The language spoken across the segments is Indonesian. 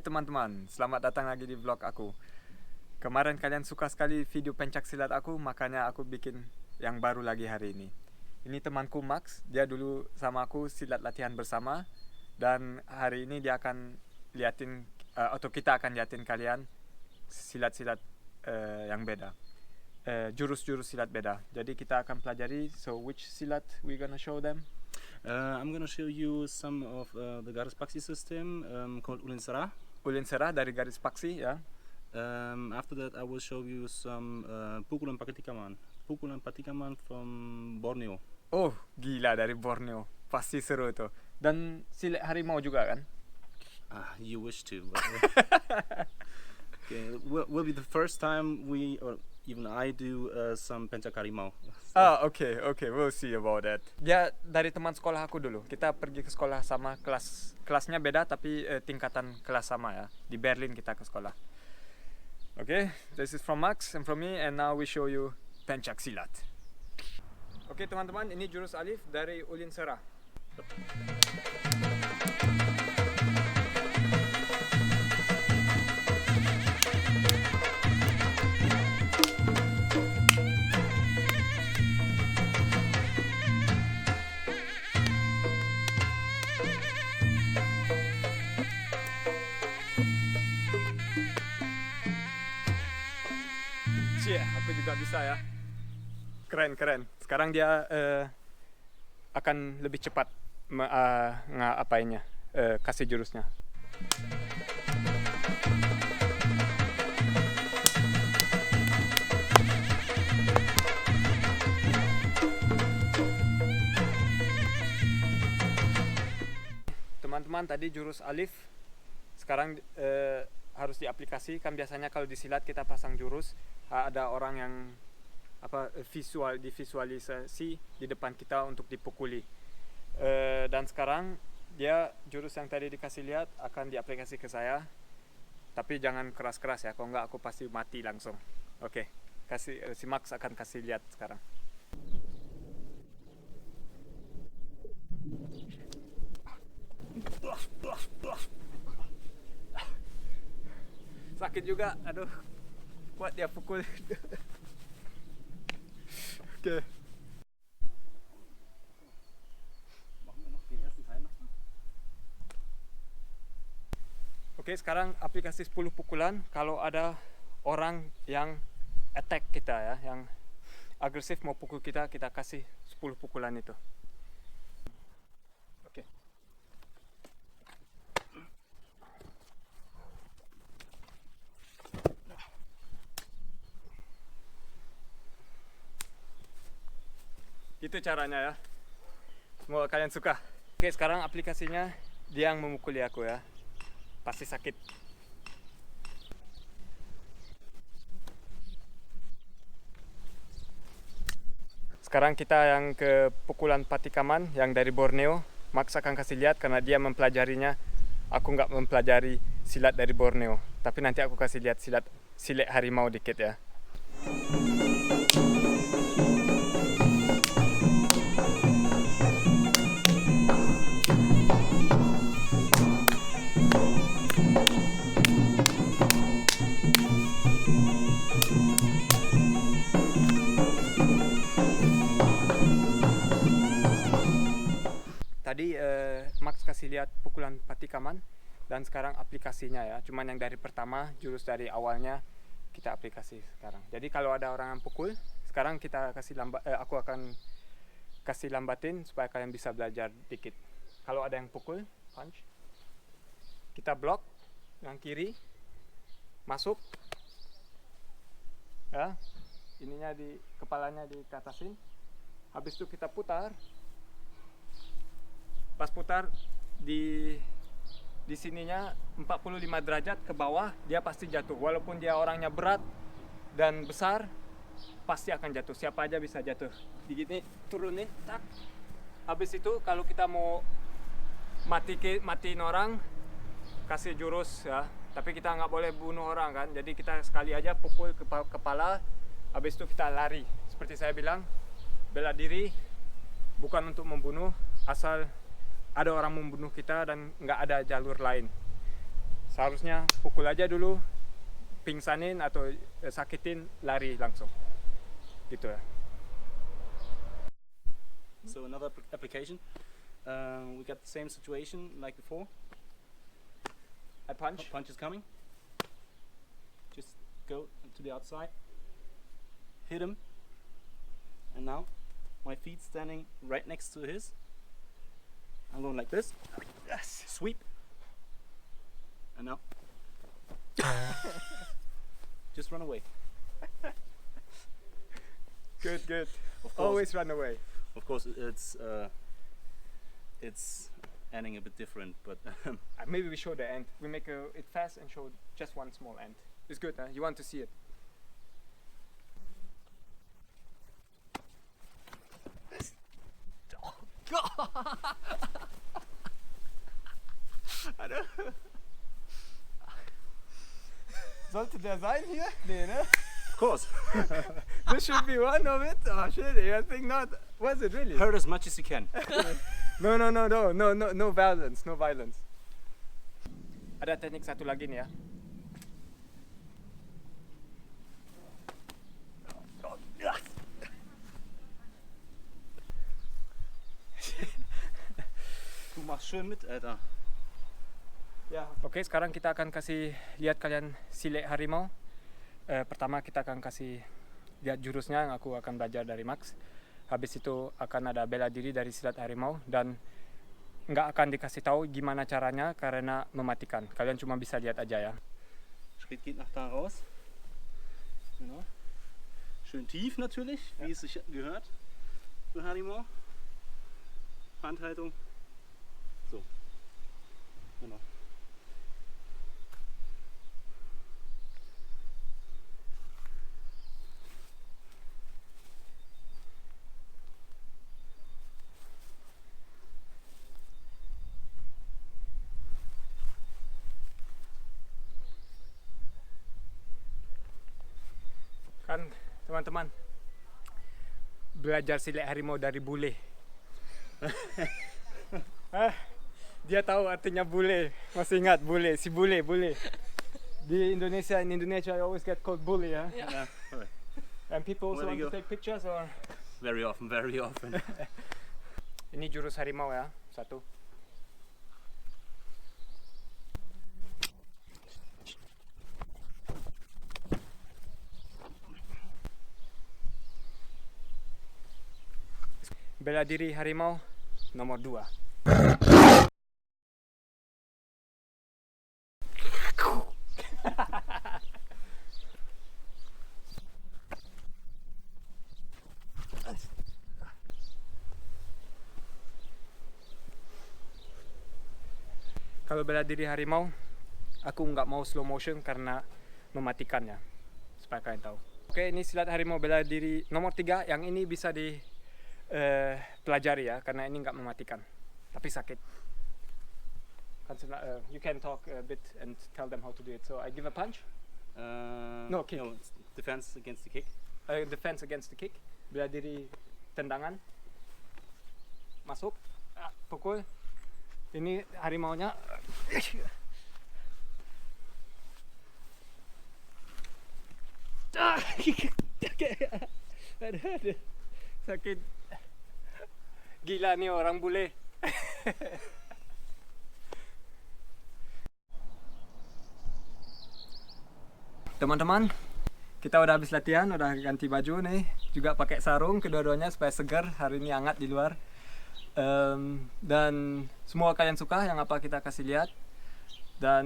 teman-teman, selamat datang lagi di vlog aku. Kemarin kalian suka sekali video pencak silat aku, makanya aku bikin yang baru lagi hari ini. Ini temanku Max, dia dulu sama aku silat latihan bersama. Dan hari ini dia akan liatin, atau kita akan liatin kalian silat-silat yang beda, jurus-jurus silat beda. Jadi kita akan pelajari, so which silat we gonna show them? I'm going to show you some of the garis paksi system called Ulin Serah. Ulin Serah dari garis paksi ya. After that, I will show you some pukulan patikaman. Pukulan patikaman from Borneo. Oh, gila, dari Borneo. Pasti seru itu. Dan silat harimau juga kan? You wish to. But, okay, will be the first time we, or even I, do some pencak harimau. Okay, we'll see about that. Dia dari teman sekolah aku dulu. Kita pergi ke sekolah sama, kelasnya beda tapi tingkatan kelas sama ya. Di Berlin kita ke sekolah. Okay, this is from Max and from me, and now we show you pencak silat. Okay teman-teman, ini jurus alif dari Ulin Serah. Aku juga bisa ya. Keren. Sekarang dia akan lebih cepat kasih jurusnya. Teman-teman, tadi jurus alif. Sekarang harus diaplikasikan. Biasanya kalau disilat kita pasang jurus, ada orang yang divisualisasi di depan kita untuk dipukuli. Dan sekarang dia jurus yang tadi dikasih lihat akan diaplikasi ke saya. Tapi jangan keras-keras ya, kalau enggak aku pasti mati langsung. Oke, si Max akan kasih lihat sekarang. Sakit juga, aduh. Kuat dia pukul. Oke, sekarang aplikasi 10 pukulan. Kalau ada orang yang attack kita ya, yang agresif mau pukul kita, kita kasih 10 pukulan itu. Oke. Itu caranya ya. Semoga kalian suka. Oke, sekarang aplikasinya dia yang memukuli aku ya. Pasti sakit. Sekarang kita yang ke pukulan patikaman yang dari Borneo. Max akan kasih lihat karena dia mempelajarinya. Aku nggak mempelajari silat dari Borneo. Tapi nanti aku kasih lihat silat harimau dikit ya. Tadi Max kasih lihat pukulan patikaman dan sekarang aplikasinya ya. Cuman yang dari pertama, jurus dari awalnya kita aplikasi sekarang. Jadi kalau ada orang yang pukul, sekarang kita aku akan kasih lambatin supaya kalian bisa belajar dikit. Kalau ada yang pukul, punch, kita blok yang kiri, masuk, ya, ininya di kepalanya dikatasin. Habis itu kita putar. Pas putar di sininya 45 derajat ke bawah, dia pasti jatuh. Walaupun dia orangnya berat dan besar, pasti akan jatuh. Siapa aja bisa jatuh. Digini turunin, tak. Habis itu kalau kita mau matiin orang, kasih jurus ya. Tapi kita nggak boleh bunuh orang kan. Jadi kita sekali aja pukul ke kepala. Habis itu kita lari. Seperti saya bilang, bela diri bukan untuk membunuh, asal ada orang membunuh kita dan nggak ada jalur lain. Seharusnya pukul aja dulu, pingsanin atau sakitin, lari langsung. Gitu ya. So another application. We got the same situation like before. I punch. Punch is coming. Just go to the outside. Hit him. And now my feet standing right next to his. I'm going like this. Yes. Sweep. And now. Just run away. Good, good. Of course. Always run away. Of course, it's ending a bit different, but Maybe we show the end. We make it fast and show just one small end. It's good, huh? You want to see it. Sollte der sein hier? Nee, ne? of course, This should be one of it. Oh shit, I think not. Was it really? hurt as much as you can. No violence, no violence. Ada teknik satu lagi nih ya. Du machst schön mit, Alter. Ya. Oke, sekarang kita akan kasih lihat kalian silet harimau. Pertama kita akan kasih lihat jurusnya yang aku akan belajar dari Max. Habis itu akan ada bela diri dari silat harimau dan nggak akan dikasih tahu gimana caranya karena mematikan. Kalian cuma bisa lihat aja ya. Schritt geht nach da raus. Genau. Schön tief natürlich, wie es sich gehört. Für Harimau. Handhaltung. So. Genau. Kan teman-teman, belajar silet harimau dari bule. Dia tahu artinya bule. Masih ingat bule, si bule. Di Indonesia, in Indonesia I always get called bully, ya. Yeah. And people also Where do want you to go? take pictures or Very often, very often. ini jurus harimau ya, satu. Bela diri harimau nomor 2. Kalau bela diri harimau, aku nggak mau slow motion karena mematikannya. Supaya kalian tahu. Oke, ini silat harimau bela diri nomor 3. Yang ini bisa di pelajari ya, karena ini nggak mematikan, tapi sakit. You can talk a bit and tell them how to do it. So I give a punch, No, kick. No, it's defense against the kick. defense against the kick, bela diri tendangan, masuk, pukul. Ini harimaunya. Aduh. Sakit. Gila nih orang bule. Teman-teman, kita udah habis latihan, udah ganti baju nih, juga pakai sarung kedua-duanya supaya segar. Hari ini hangat di luar. Dan semua kalian suka yang apa kita kasih lihat. Dan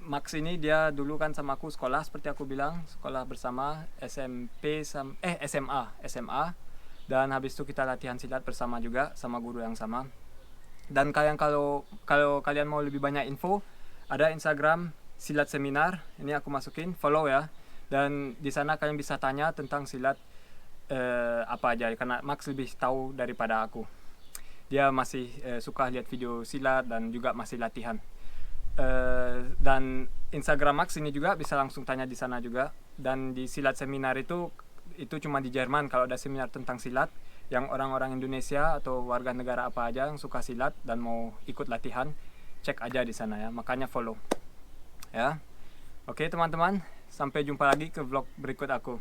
Max ini dia dulu kan sama aku sekolah, seperti aku bilang, sekolah bersama SMA. Dan habis itu kita latihan silat bersama juga sama guru yang sama. Dan kalian kalau kalian mau lebih banyak info, ada Instagram Silat Seminar, ini aku masukin, follow ya. Dan di sana kalian bisa tanya tentang silat apa aja, karena Max lebih tahu daripada aku. Dia masih suka lihat video silat dan juga masih latihan. Dan Instagram Max ini juga bisa langsung tanya di sana juga. Dan di Silat Seminar itu cuma di Jerman kalau ada seminar tentang silat, yang orang-orang Indonesia atau warga negara apa aja yang suka silat dan mau ikut latihan, cek aja di sana ya, makanya follow. Ya. Oke teman-teman, sampai jumpa lagi ke vlog berikut aku.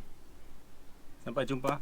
Sampai jumpa.